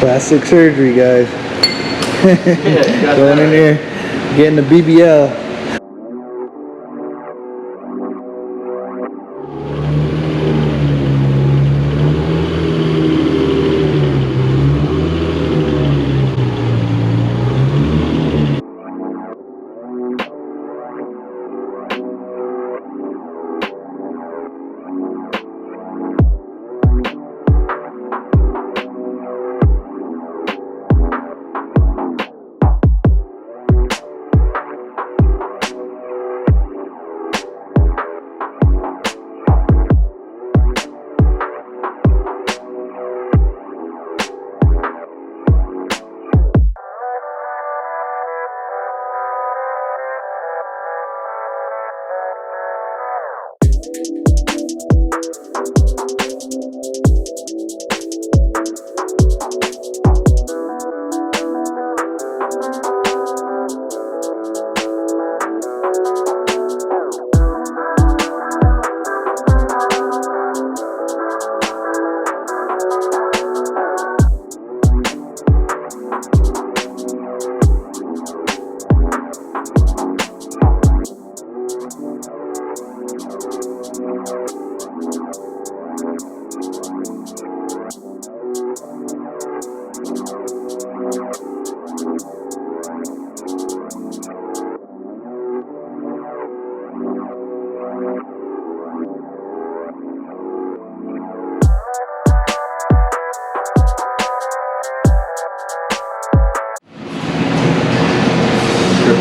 Plastic surgery, guys. Going in there, getting the BBL.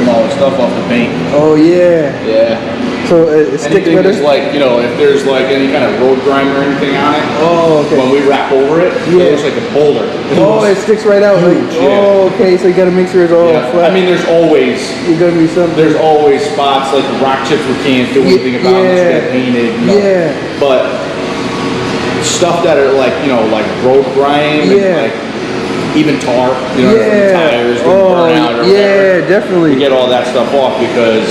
All the stuff off the paint. Oh yeah. Yeah. So it sticks better? Anything like, you know, if there's like any kind of road grime or anything on it, oh, okay. When we wrap over it, it looks like a boulder. It sticks right out. Like, oh, okay. So you gotta make sure it's all flat. I mean, there's always something. There's always spots like the rock chips we can't do anything about. It's get painted. You know? But stuff that are like, you know, like road grime and like even tar, you know, from the tires, burn out or whatever. Definitely. We get all that stuff off because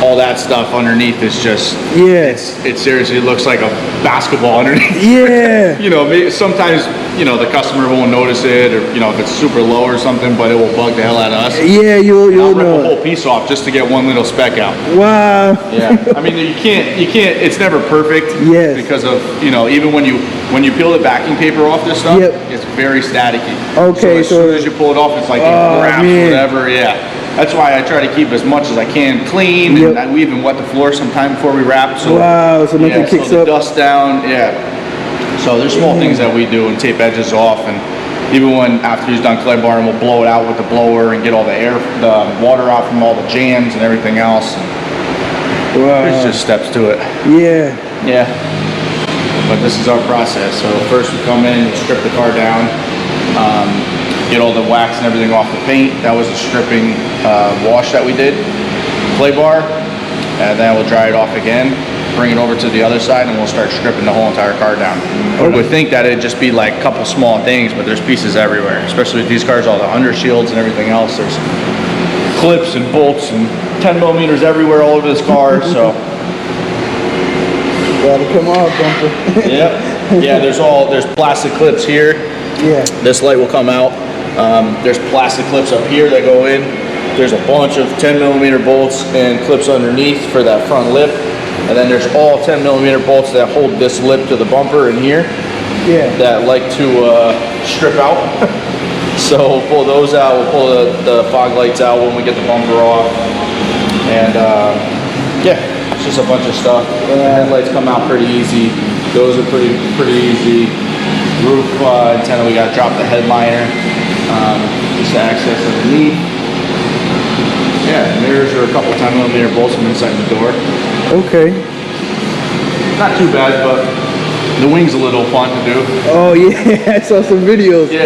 all that stuff underneath is just, it seriously looks like a basketball underneath. Yeah. You know, sometimes, you know, the customer won't notice it, or, you know, if it's super low or something, but it will bug the hell out of us. Yeah, you'll I'll rip know. a whole piece off just to get one little speck out. Wow. Yeah. I mean, you can't, it's never perfect. Yes. Because of, you know, even when you peel the backing paper off this stuff, it's very staticky. Okay, so as soon as you pull it off, it's like it grabs whatever, That's why I try to keep as much as I can clean, and we even wet the floor sometime before we wrap. So so nothing kicks so the up. dust down, So there's small things that we do and tape edges off, and even when after he's done clay bar, and we'll blow it out with the blower and get all the water out from all the jams and everything else. There's just steps to it. Yeah. But this is our process. So first we come in, strip the car down. Get all the wax and everything off the paint. That was a stripping wash that we did, clay bar, and then we'll dry it off again, bring it over to the other side, and we'll start stripping the whole entire car down. You would think that it'd just be like a couple small things, but there's pieces everywhere, especially with these cars, all the under shields and everything else. There's clips and bolts and 10 millimeters everywhere all over this car, so. Gotta come off, bumper. There's plastic clips here. This light will come out. There's plastic clips up here that go in. There's a bunch of 10 millimeter bolts and clips underneath for that front lip. And then there's all 10 millimeter bolts that hold this lip to the bumper in here. That like to strip out. So we'll pull those out. We'll pull the fog lights out when we get the bumper off. And it's just a bunch of stuff. The headlights come out pretty easy. Those are pretty easy. Roof antenna, we got to drop the headliner just to access underneath. Mirrors are a couple 10 millimeter bolts from inside the door. Okay. Not too bad, but the wing's a little fun to do. Oh yeah, I saw some videos. These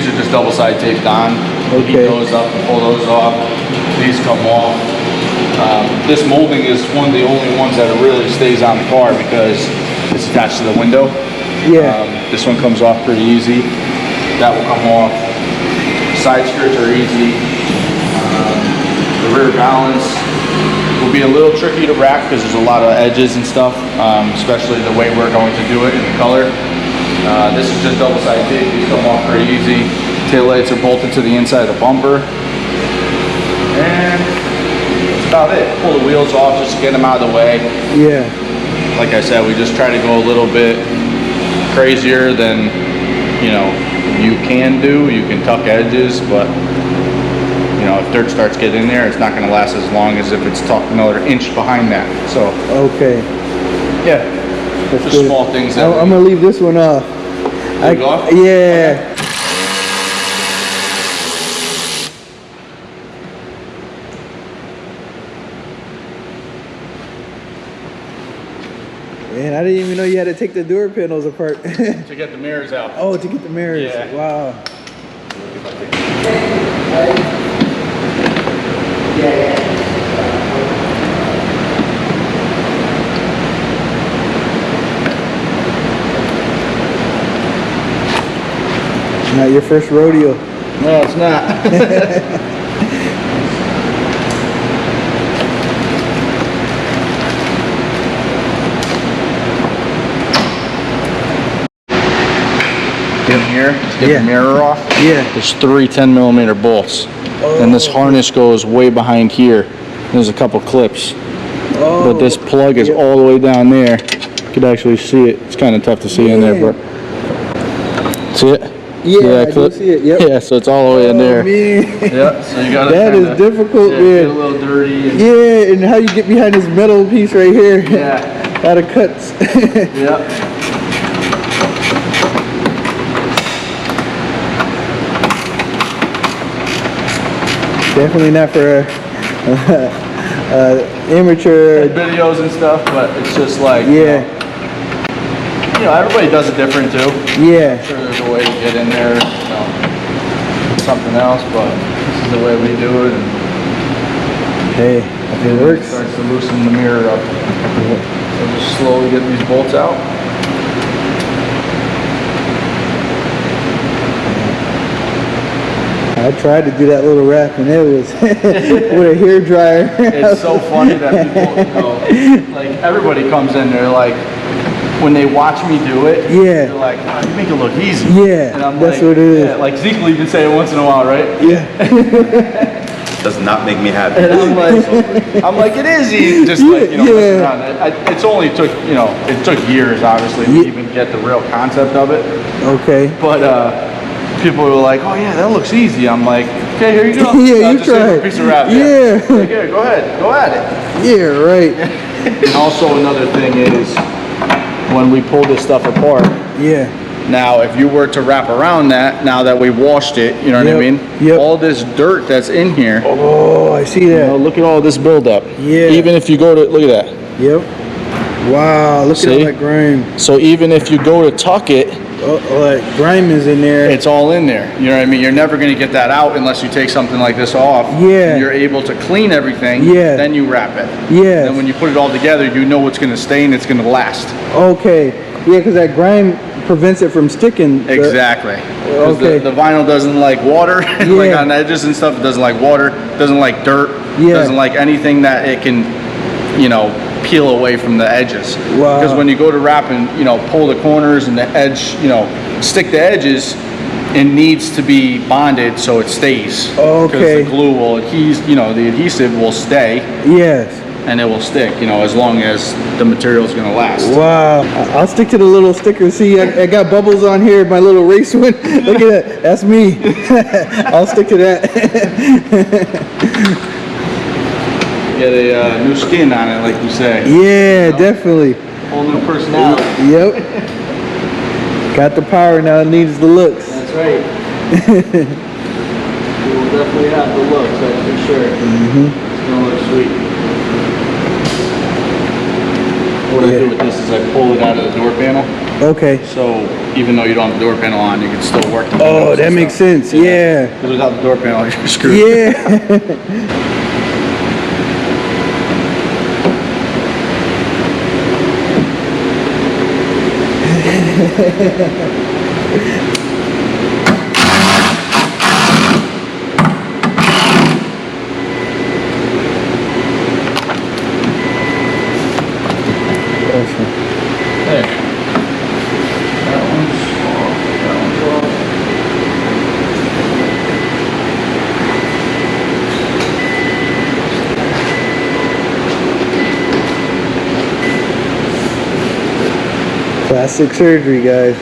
are just double side taped on. Heat those up, pull those off. These come off. This molding is one of the only ones that really stays on the car because it's attached to the window. This one comes off pretty easy. That will come off. Side skirts are easy. The rear balance will be a little tricky to wrap because there's a lot of edges and stuff, especially the way we're going to do it in the color. This is just double-sided tape. These come off pretty easy. Tail lights are bolted to the inside of the bumper. And that's about it. Pull the wheels off just to get them out of the way. Yeah. Like I said, we just try to go a little bit crazier than, you know, you can do. You can tuck edges, but, you know, if dirt starts getting in there, it's not going to last as long as if it's tucked another inch behind that. So, okay. Yeah. That's just good. small things that I'm going to leave this one off. Leave it off? Yeah. Okay. Man, I didn't even know you had to take the door panels apart. To get the mirrors out. Oh, to get the mirrors. Yeah. Wow. Not your first rodeo. No, it's not. In here, to get the mirror off. Yeah. There's 3 10mm bolts. And this harness goes way behind here. There's a couple clips. Oh. But this plug is all the way down there. You could actually see it. It's kind of tough to see in there, but see it? Yeah, I do see it. Yep. Yeah, so it's all the way in there. Man. Yeah, so you gotta that is difficult, man. Get a little dirty. And yeah, and how you get behind this metal piece right here. yeah. Out of cuts. Yeah. Definitely not for amateur videos and stuff, but it's just like, yeah. You know, everybody does it different too. Yeah. I'm sure there's a way to get in there, you know, something else, but this is the way we do it. And hey, if it works. Starts to loosen the mirror up. So just slowly get these bolts out. I tried to do that little wrap and it was with a hair dryer. It's so funny that people, you know, like everybody comes in there like, when they watch me do it, yeah, they're like, oh, you make it look easy. Yeah, and I'm that's like, what it is. Yeah, like Zeke will even say it once in a while, right? Yeah. Does not make me happy. And I'm like, it is easy. Just like, you know, messing around. It's only took, you know, it took years, obviously, to even get the real concept of it. Okay. But people were like, oh yeah, that looks easy. I'm like, okay, here you go. Yeah, you just try a piece of wrap. Yeah. Like, yeah, go ahead, go at it. Yeah, right. And also another thing is, when we pull this stuff apart. Yeah. Now, if you were to wrap around that, now that we washed it, you know what I mean? Yep. All this dirt that's in here. Oh, I see that. You know, look at all this buildup. Yeah. Even if you go to, look at that. Yep. Wow, look at all that grime. So even if you go to tuck it, like grime is in there. it's all in there. You know what I mean? You're never going to get that out unless you take something like this off. Yeah. And you're able to clean everything. Yeah. Then you wrap it. Yeah. Then when you put it all together, you know what's going to stay and it's going to last. Okay. Yeah, because that grime prevents it from sticking. Exactly. Okay. The vinyl doesn't like water. Yeah. Like on edges and stuff, it doesn't like water. Doesn't like dirt. Yeah. Doesn't like anything that it can, you know, peel away from the edges. Wow. Because when you go to wrap and, you know, pull the corners and the edge, you know, stick the edges, it needs to be bonded so it stays. Okay. Because the glue will adhese, you know, the adhesive will stay. Yes. And it will stick, you know, as long as the material is going to last. Wow. I'll stick to the little sticker. See, I got bubbles on here, my little race one. Look at that. That's me. I'll stick to that. Get a new skin on it, like you say. Yeah, You know? definitely. Whole new personality. Yep. Got the power, now it needs the looks. That's right. We will definitely have the looks, that's for sure. It's gonna look sweet. What I do with this is I pull it out of the door panel. Okay. So even though you don't have the door panel on, you can still work the windows. Oh, that and makes stuff. sense. Yeah. Because without the door panel, you're screwed. Yeah. Hey. That one's Plastic surgery, guys.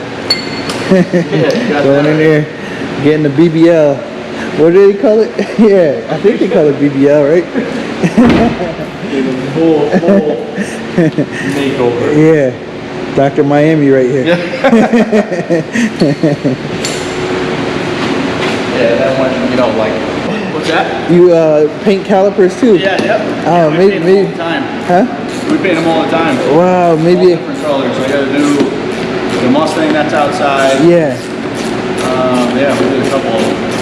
Yeah, Going in there, getting the BBL. What do they call it? Yeah, I think they call it BBL, right? Full makeover. Yeah, Dr. Miami right here. Yeah, that one, you know, like, what's that? You paint calipers too? Yeah, yep. Oh, we maybe, paint them all the time. huh? We paint them all the time. Wow, All maybe. different colors. I gotta do the Mustang that's outside. Yeah. Yeah, we did a couple.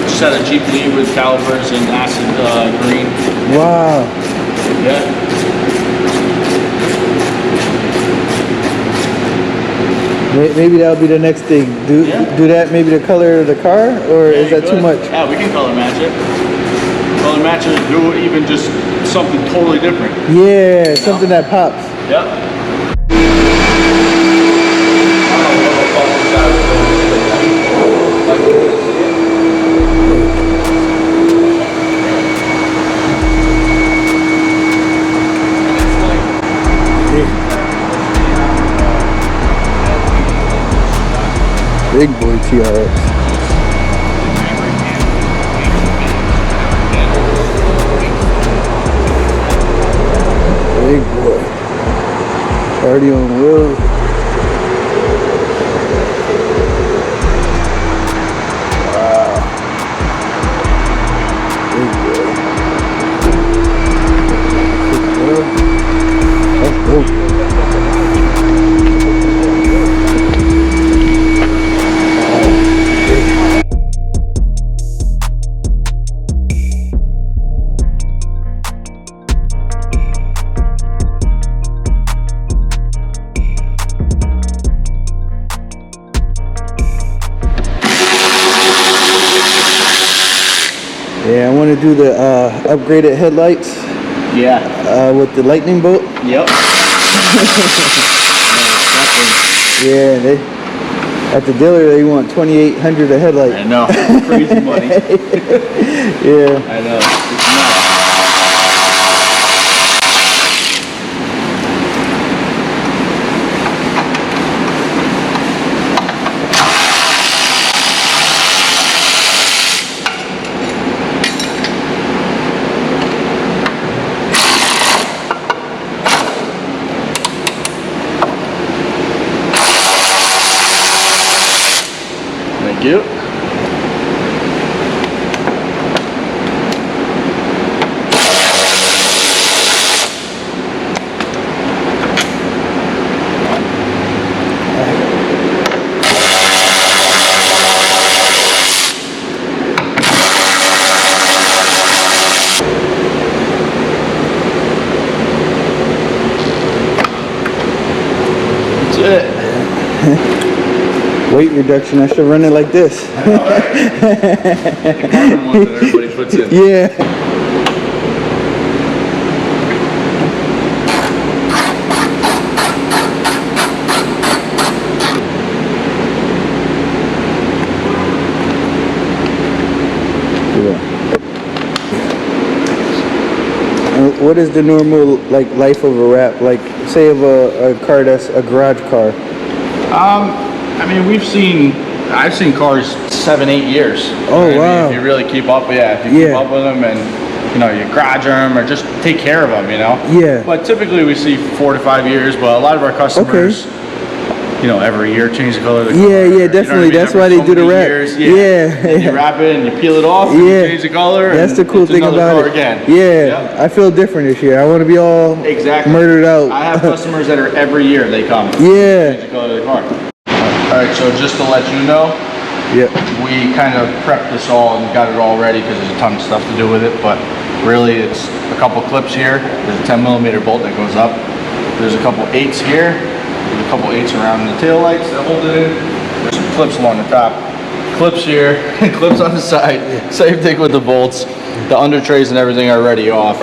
Just had a GT with calipers and acid green. Wow. Yeah. Maybe that'll be the next thing. Do that. Maybe the color of the car, or is that too much? Yeah, we can color match it. Color match it. Do even just something totally different. Yeah, something that pops. Yep. Big boy TRX. Big boy. Already on the road. Wow. Big boy. That's dope. Yeah, I want to do the upgraded headlights. Yeah. With the lightning bolt. Yep. Yeah, they at the dealer they want $2,800 a headlight. I know. Crazy money. Yeah. I know. It's nuts. Thank you. That's it. Weight reduction, I should run it like this. The carbon ones that everybody puts in. Yeah. What is the normal like life of a wrap? Like say of a car that's a garage car. I mean, I've seen cars 7-8 years. Oh, You know what I mean? wow. If you really keep up, if you keep up with them and, you know, you garage them or just take care of them, you know? Yeah. But typically we see 4 to 5 years, but a lot of our customers, you know, every year change the color of the car. Yeah, You know definitely. what I mean? That's Every why they so do the many wrap. years, Yeah. And you wrap it and you peel it off and you change the color. That's the and cool it's thing another about car it. Again. Yeah. Yep. I feel different this year. I want to be all murdered out. I have customers that are every year they come. Yeah. Change the color of the car. Alright, so just to let you know, Yeah. we kind of prepped this all and got it all ready because there's a ton of stuff to do with it, but really it's a couple clips here. There's a 10mm bolt that goes up. There's a couple 8s here. There's a couple 8s around the tail lights that hold it in. There's some clips along the top. Clips here, clips on the side. Same thing with the bolts. The under trays and everything are already off.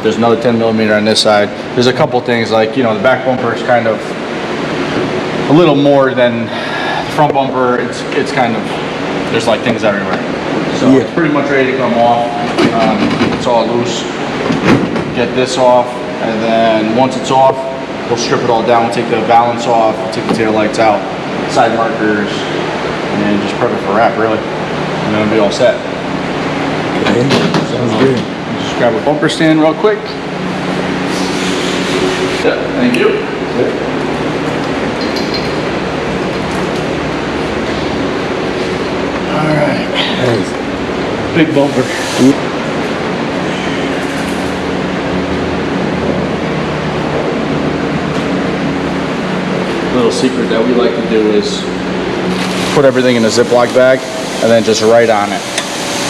There's another 10mm on this side. There's a couple things like, you know, the back bumper is kind of a little more than front bumper. It's kind of, there's like things everywhere. So it's pretty much ready to come off. It's all loose. Get this off, and then once it's off, we'll strip it all down, we'll take the valance off, we'll take the tail lights out, side markers, and just prep it for wrap, really. And then we'll be all set. Okay. Sounds good. Just grab a bumper stand real quick. Yeah, thank you. All right. Nice. Big bumper. Little secret that we like to do is put everything in a Ziploc bag and then just write on it.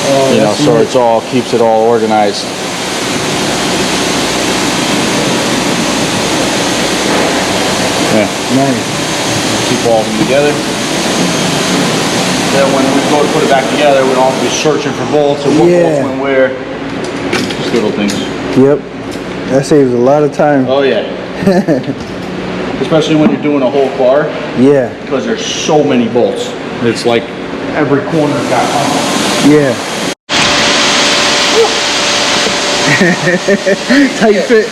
Oh, You know, that's so nice. it's all, keeps it all organized. Yeah, Nice. keep all of them together. Then when we go to put it back together, we don't have to be searching for bolts or what bolts went where. Just little things. Yep. That saves a lot of time. Oh yeah. Especially when you're doing a whole car, Yeah. because there's so many bolts. It's like every corner got Yeah. Tight fit.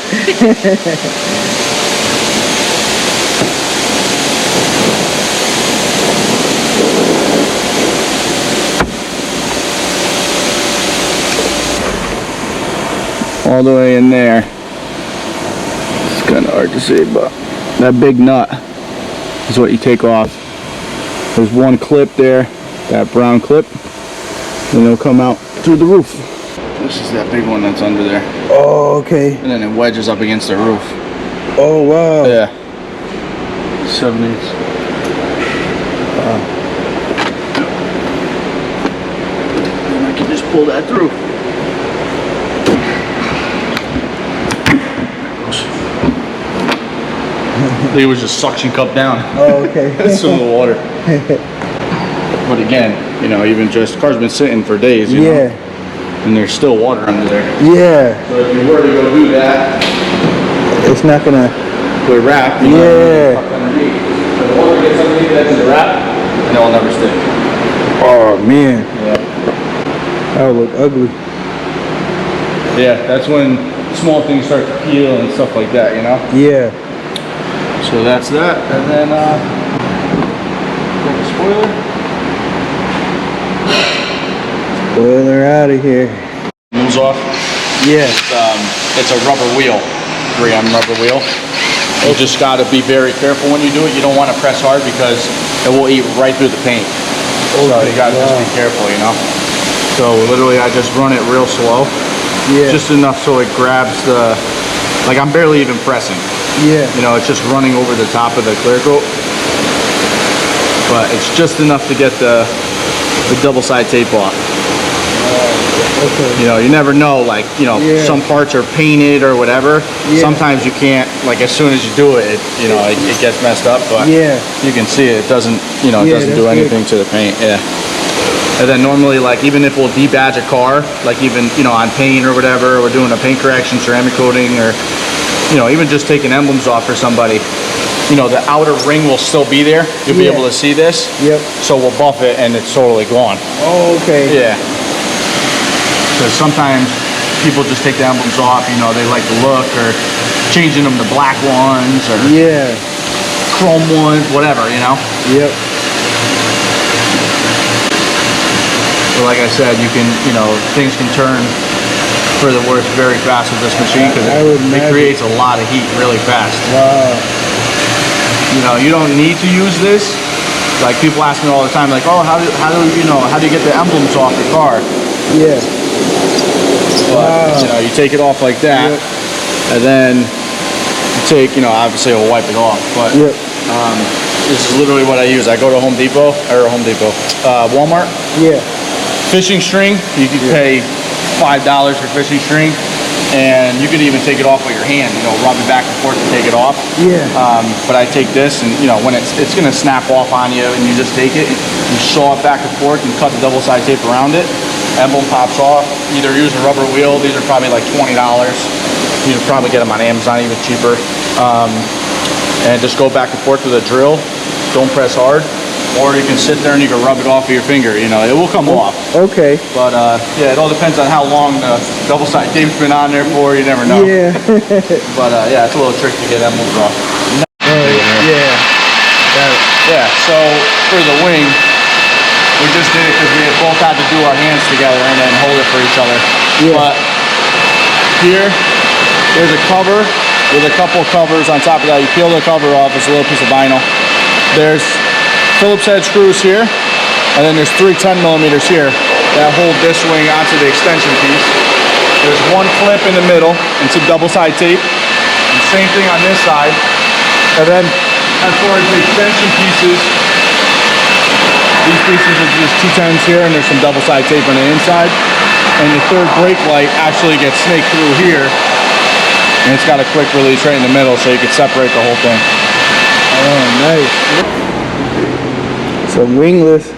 all the way in there. It's kind of hard to see, but that big nut is what you take off. There's one clip there, that brown clip, and it'll come out through the roof. This is that big one that's under there. Oh, okay. And then it wedges up against the roof. Oh, wow. Yeah. 7/8. And I can just pull that through. It was just suction cup down. Oh, okay. Some of the water. But again, you know, even just, car's been sitting for days, you know, and there's still water under there. Yeah. So if you were to go do that, It's not gonna. with wrap, you know, tuck underneath. So the water gets underneath that in the wrap, and it will never stick. Oh, man. Yeah. That would look ugly. Yeah, that's when small things start to peel and stuff like that, you know? Yeah. So that's that, and then pull the spoiler. Boiler out of here. Moves off. Yeah. It's a rubber wheel, 3M rubber wheel. You just got to be very careful when you do it. You don't want to press hard because it will eat right through the paint. So you got to just be careful, you know? So literally I just run it real slow. Yeah. Just enough so it grabs the, like I'm barely even pressing. Yeah. You know, it's just running over the top of the clear coat. But it's just enough to get the double side tape off. Okay. You know, you never know, like, you know, some parts are painted or whatever. Yeah. Sometimes you can't, like, as soon as you do it, you know, it gets messed up, but you can see it doesn't, you know, it doesn't do anything to the paint, And then normally, like, even if we'll debadge a car, like even, you know, on paint or whatever, we're doing a paint correction, ceramic coating, or, you know, even just taking emblems off for somebody, you know, the outer ring will still be there. You'll be able to see this. Yep. So we'll buff it and it's totally gone. Oh, okay. Yeah. Because sometimes people just take the emblems off, you know, they like the look, or changing them to black ones, or chrome ones, whatever, you know? Yep. So like I said, you can, you know, things can turn for the worse very fast with this machine, because it creates a lot of heat really fast. Wow. You know, you don't need to use this. Like people ask me all the time, like, oh, how do you get the emblems off your car? Yeah. But, you know, you take it off like that, and then you take, you know, obviously it'll wipe it off, but this is literally what I use. I go to Walmart. Yeah. Fishing string, you can pay $5 for fishing string, and you could even take it off with your hand, you know, rub it back and forth to take it off. Yeah. But I take this, and you know, when it's gonna snap off on you, and you just take it, you saw it back and forth, and cut the double side tape around it. Emblem pops off. Either use a rubber wheel. These are probably like $20. You can probably get them on Amazon, even cheaper. And just go back and forth with a drill. Don't press hard. Or you can sit there and you can rub it off with your finger. You know, it will come off. Okay. But yeah, it all depends on how long the double side tape's been on there for. You never know. Yeah. But yeah, it's a little trick to get emblems off. Yeah. Got it. Yeah, so for the wing, we just did it because we had both had to do our hands together and then hold it for each other. Yeah. But here, there's a cover with a couple covers on top of that. You peel the cover off, it's a little piece of vinyl. There's Phillips head screws here, and then there's 3 10mm here that hold this wing onto the extension piece. There's one clip in the middle and some double side tape. And same thing on this side. And then as far as the extension pieces, these pieces are just 210s here, and there's some double side tape on the inside. And the third brake light actually gets snaked through here, and it's got a quick release right in the middle, so you can separate the whole thing. Oh, nice. Some wingless.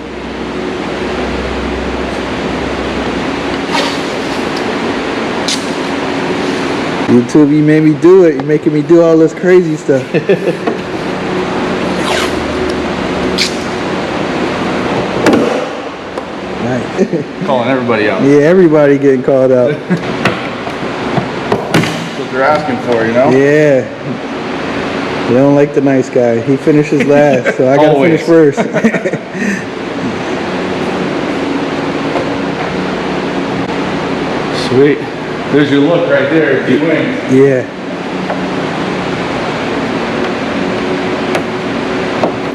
YouTube, you made me do it. You're making me do all this crazy stuff. Nice. Calling everybody out. Yeah, everybody getting called out. That's what they're asking for, you know? Yeah. They don't like the nice guy. He finishes last, so I gotta Always. finish first. Sweet. There's your look right there, the wing. Yeah.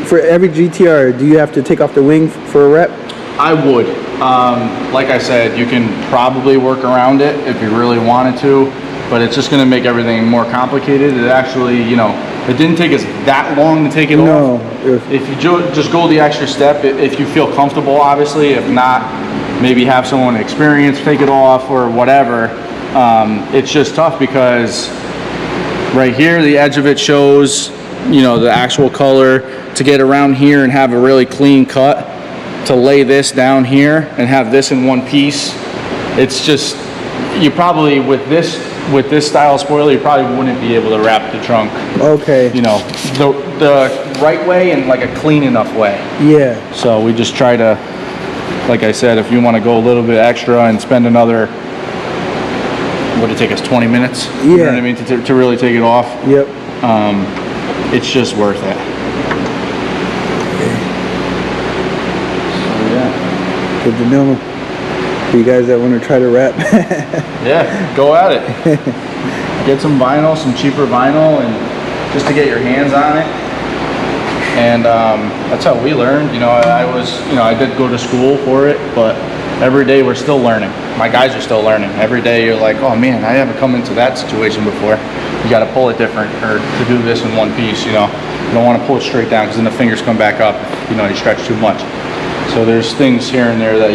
For every GTR, do you have to take off the wing for a rep? I would. Like I said, you can probably work around it if you really wanted to, but it's just going to make everything more complicated. It actually, you know, it didn't take us that long to take it off. If you just go the extra step, if you feel comfortable, obviously. If not, maybe have someone experienced take it off or whatever. It's just tough because right here, the edge of it shows, you know, the actual color. To get around here and have a really clean cut, to lay this down here and have this in one piece, it's just, you probably, with this style of spoiler, you probably wouldn't be able to wrap the trunk. Okay. You know, the right way and like a clean enough way. Yeah. So we just try to, like I said, if you want to go a little bit extra and spend another, would it take us 20 minutes? Yeah. You know what I mean? To really take it off. Yep. It's just worth it. Good to know. For you guys that want to try to rap. Yeah, go at it. Get some vinyl, some cheaper vinyl, and just to get your hands on it. And that's how we learned. You know, I did go to school for it, but every day we're still learning. My guys are still learning. Every day you're like, oh man, I haven't come into that situation before. You got to pull it different, or to do this in one piece. You know, you don't want to pull it straight down because then the fingers come back up. You know, you stretch too much. So there's things here and there that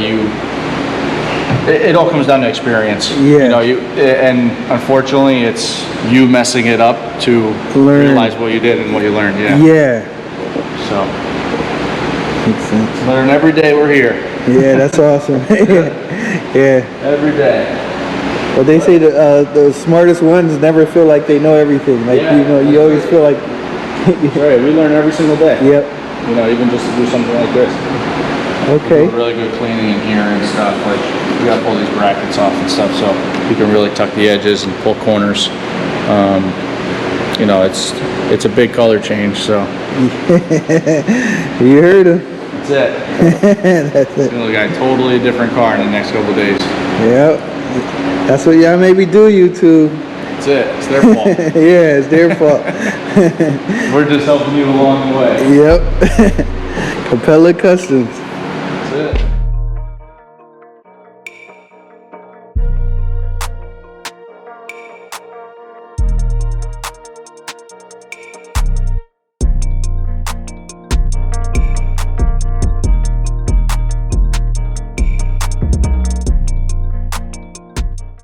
it all comes down to experience. Yeah. You know, and unfortunately it's you messing it up to realize what you did and what you learned. Yeah. Yeah. So. Makes sense. Learn every day we're here. Yeah, that's awesome. Yeah. Every day. Well, they say the smartest ones never feel like they know everything. Like, Yeah. you know, you always feel like. That's right. We learn every single day. Yep. You know, even just to do something like this. Okay. We do really good cleaning in here and stuff. Like, we got to pull these brackets off and stuff, so you can really tuck the edges and pull corners. You know, it's a big color change, so. You heard him. That's it. That's it. You know, we got a totally different car in the next couple of days. Yep. That's what y'all made me do, YouTube. That's it. It's their fault. Yeah, it's their fault. We're just helping you along the way. Yep. Coppola Customs. That's it.